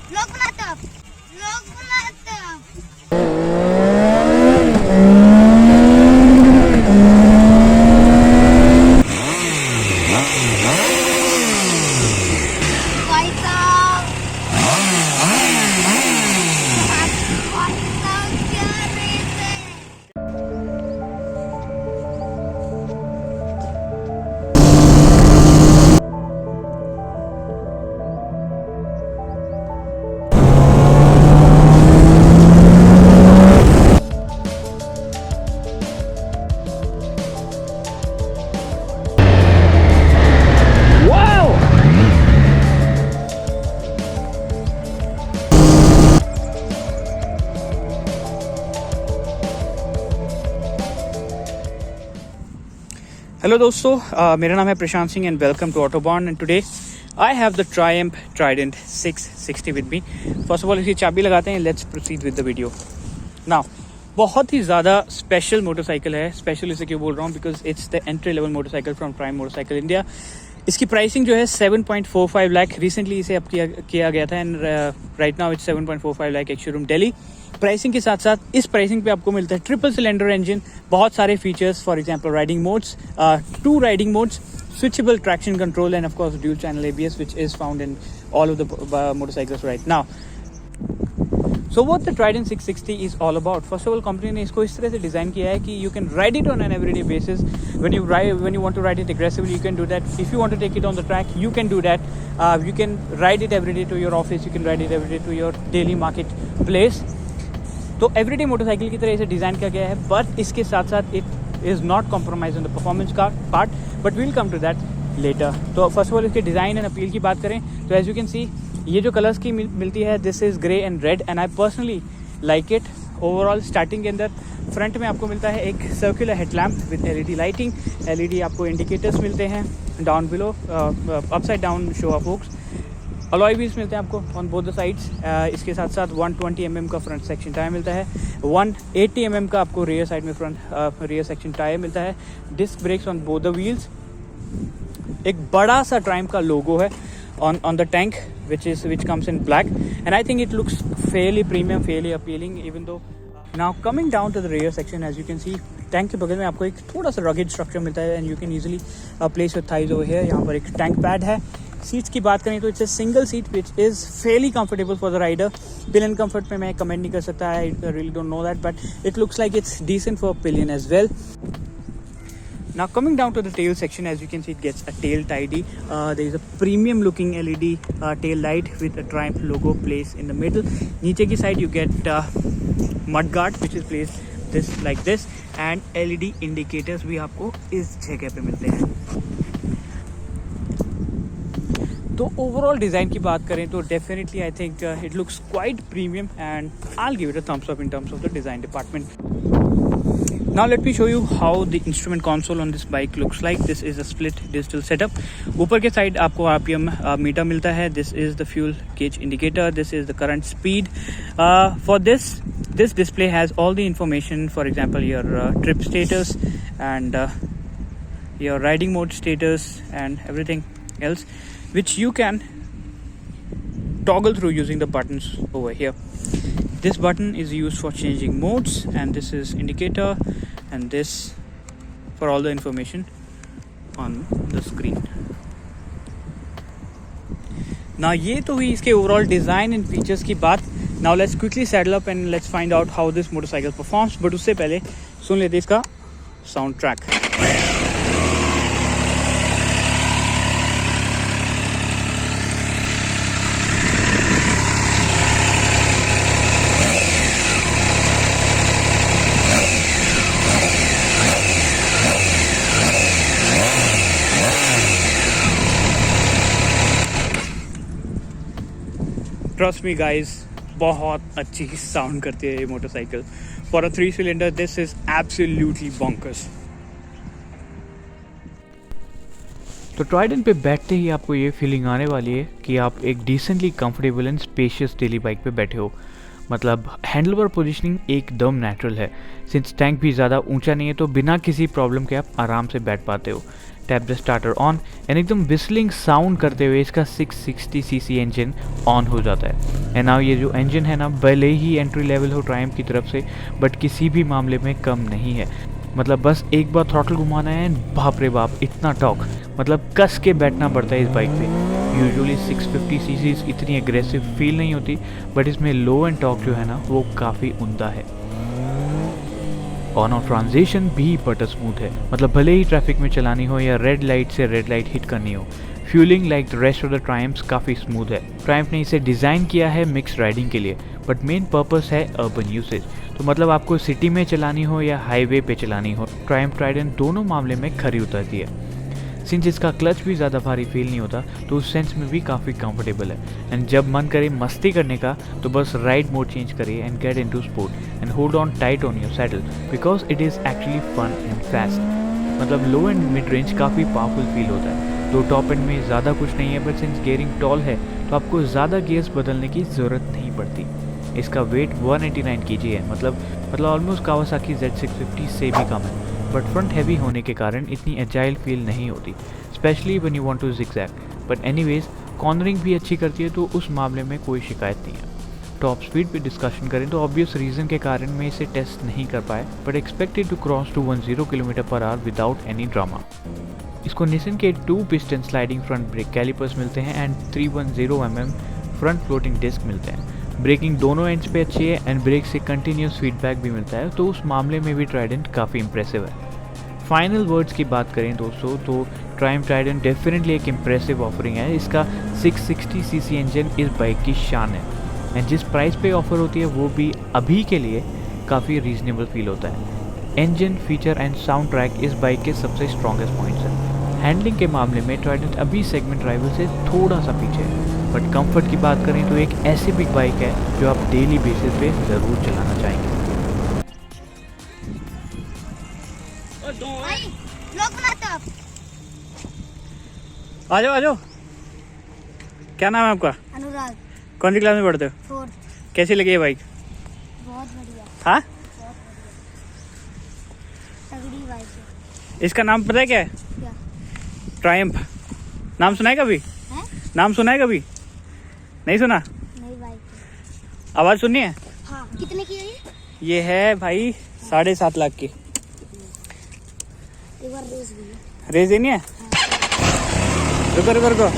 लोग बनाते हो, लोग बनाते हो। भाई साहब, भाई साहब क्या रेस है। हेलो दोस्तों, मेरा नाम है Prashant Singh and welcome to Autobahn and today I have the Triumph Trident 660 with me. First of all इसकी चाबी लगाते हैं, let's proceed with the video now. बहुत ही ज़्यादा स्पेशल मोटरसाइकिल है। स्पेशल इसे क्यों बोल रहा हूँ, because it's the entry level motorcycle from prime motorcycle India. इसकी प्राइसिंग जो है 7.45 लाख, रिसेंटली इसे अप किया गया था and right now it's 7.45 lakh एक शोरूम दिल्ली। प्राइसिंग के साथ साथ इस प्राइसिंग पे आपको मिलता है ट्रिपल सिलेंडर इंजन, बहुत सारे features, for example riding modes, 2 riding modes, switchable traction control and of course dual channel ABS which is found in all of the motorcycles right now. So what the Trident 660 is all about? First of all, company ने इसको इस तरह से design किया है कि you can ride it on an everyday basis. When you want to ride it aggressively, you can do that. If you want to take it on the track, you can do that. You can ride it every day to your office. You can ride it every day to your daily market place. तो everyday motorcycle की तरह इसे design किया गया है, but इसके साथ साथ it is not compromise on the performance का part, but we'll come to that later. तो फर्स्ट ऑफ ऑल इसके डिज़ाइन एंड अपील की बात करें तो एज यू कैन सी ये जो कलर्स की मिलती है, this is grey and red and I personally like it. Overall starting के अंदर फ्रंट में आपको मिलता है एक circular headlamp with LED lighting, LED आपको इंडिकेटर्स मिलते हैं down below, upside down show off hooks, alloy wheels मिलते हैं आपको ऑन बोथ द साइड्स। इसके साथ साथ 120 mm का फ्रंट सेक्शन टायर मिलता है, 180 mm का आपको रियर साइड में फ्रंट रियर सेक्शन टायर मिलता है, disc brakes on both the wheels, एक बड़ा सा ट्रायम्फ का लोगो है on the tank which comes in black and I think it looks fairly premium, fairly appealing even though. Now coming down to the rear section, as you can see tank के बगल में आपको एक थोड़ा सा rugged structure मिलता है and you can easily place your thighs over here. यहाँ पर एक टैंक पैड है। सीट्स की बात करें तो it's a single seat which is fairly comfortable for the rider. Pillion comfort में मैं कमेंट नहीं कर सकता, I really don't know that, but it looks like it's decent for pillion as well. Now coming down to the tail section, as you can see it gets a tail tidy. There is a premium looking LED tail light with a Triumph logo placed in the middle. नीचे की side you get mud guard which is placed this like this and LED indicators भी आपको इस जगह पे मिलते हैं। तो ओवरऑल डिज़ाइन की बात करें तो definitely I think it looks quite premium and I will give it a thumbs up in terms of the design department. Now let me show you how the instrument console on this bike looks like. This is a split digital setup. ऊपर के side आपको RPM metre मिलता है. This is the fuel gauge indicator. This is the current speed. For this display has all the information. For example, your trip status and your riding mode status and everything else, which you can toggle through using the buttons over here. This button is used for changing modes and this is indicator and this for all the information on the screen. Now ये तो हुई इसके overall design and features की बात. Now let's quickly saddle up and let's find out how this motorcycle performs. But उससे पहले सुन लेते इसका sound track. Trust me guys, बहुत अच्छी साउंड करती है ये motorcycle. For a 3 cylinder this is absolutely bonkers. तो ट्राइडेंट पे बैठते ही आपको ये फीलिंग आने वाली है कि आप एक decently comfortable and spacious daily bike पे बैठे हो। मतलब हैंडल बार पोजिशनिंग एकदम नेचुरल है। सिंस टैंक भी ज़्यादा ऊंचा नहीं है तो बिना किसी प्रॉब्लम के आप आराम से बैठ पाते हो। Tap the starter on and एकदम विस्लिंग साउंड करते हुए इसका 660 सीसी इंजन ऑन हो जाता है। एंड नाउ ये जो इंजन है ना, भले ही एंट्री लेवल हो ट्रायम्फ की तरफ से, बट किसी भी मामले में कम नहीं है। मतलब बस एक बार थ्रॉटल घुमाना है, बाप रे बाप इतना टॉक, मतलब कस के बैठना पड़ता है इस बाइक पे। यूजुअली 650 सीसीज इतनी एग्रेसिव फील नहीं होती, बट इसमें लो एंड टॉक जो है ना वो काफ़ी उम्दा है। ऑन ऑफ ट्रांजिशन भी बटर स्मूथ है, मतलब भले ही ट्रैफिक में चलानी हो या रेड लाइट से रेड लाइट हिट करनी हो, fuelling like the rest of the triumphs काफ़ी स्मूथ है। ट्रायम्फ ने इसे डिज़ाइन किया है मिक्स राइडिंग के लिए, बट मेन पर्पस है अर्बन यूसेज। तो मतलब आपको सिटी में चलानी हो या हाईवे पे चलानी हो, ट्रायम्फ ट्राइडेंट दोनों मामले में खरी उतरती है। सिंस इसका क्लच भी ज़्यादा भारी फील नहीं होता तो उस सेंस में भी काफ़ी कंफर्टेबल है। एंड जब मन करे मस्ती करने का तो बस राइड मोड चेंज करिए and get into sport and hold on tight on your saddle because it is actually fun and fast. मतलब लो एंड मिड रेंज काफ़ी पावरफुल फील होता है। तो टॉप एंड में ज़्यादा कुछ नहीं है, बट सिंस गियरिंग टॉल है तो आपको ज़्यादा गियर्स बदलने की ज़रूरत नहीं पड़ती। इसका वेट 189 kg है, मतलब ऑलमोस्ट कावासाकी Z650 से भी कम है, बट फ्रंट हैवी होने के कारण इतनी एजाइल फील नहीं होती, especially when you want to zigzag. But anyways cornering भी अच्छी करती है तो उस मामले में कोई शिकायत नहीं है। टॉप स्पीड पे डिस्कशन करें तो ऑब्वियस रीज़न के कारण मैं इसे टेस्ट नहीं कर पाया, but expected to cross 210 km/h without any drama. इसको निसन के 2 piston sliding front brake calipers मिलते हैं and 310 mm front floating disc मिलते हैं। ब्रेकिंग दोनों एंड्स पे अच्छी है एंड ब्रेक से कंटिन्यूस फीडबैक भी मिलता है, तो उस मामले में भी ट्राइडेंट काफ़ी इंप्रेसिव है। फाइनल वर्ड्स की बात करें दोस्तों तो ट्रायम्फ ट्राइडेंट डेफिनेटली एक इम्प्रेसिव ऑफरिंग है। इसका 660 सीसी इंजन इस बाइक की शान है एंड जिस प्राइस पे ऑफर होती है वो भी अभी के लिए काफ़ी रीजनेबल फील होता है। Engine, feature and sound track इस बाइक के सबसे स्ट्रॉन्गेस्ट पॉइंट्स हैं। हैंडलिंग के मामले में ट्राइडेंट अभी सेगमेंट राइवल से थोड़ा सा पीछे है, बट कंफर्ट की बात करें तो एक ऐसी बिग बाइक है जो आप डेली बेसिस पे ज़रूर चलाना चाहेंगे। भाई लोग बनाते हो। आ जाओ आ जाओ। क्या नाम है आपका? अनुराग, कौन सी क्लास में पढ़ते हो? 4th। कैसी लगी है बाइक? बहुत बढ़िया, हाँ, बहुत बढ़िया, तगड़ी बाइक है। इसका नाम पता है क्या है? क्या ट्रायम्फ। नाम सुना है कभी? है? नाम सुना है कभी? नहीं सुना? नई बाइक है। आवाज़ सुननी है? हाँ, कितने की है ये है भाई 7.5 लाख की। एक बार रेस भी है। रेस देनी है? रुको रुको रुको।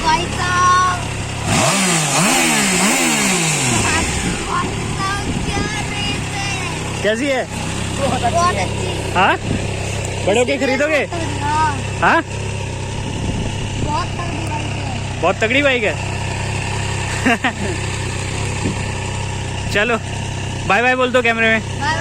भाई साहब, क्या रेस है। कैसी है? बहुत अच्छी। हाँ, बड़े होके खरीदोगे? हाँ, हाँ, बहुत तगड़ी बाइक है। बहुत तगड़ी बाइक है। चलो बाय बाय बोल दो कैमरे में। बाय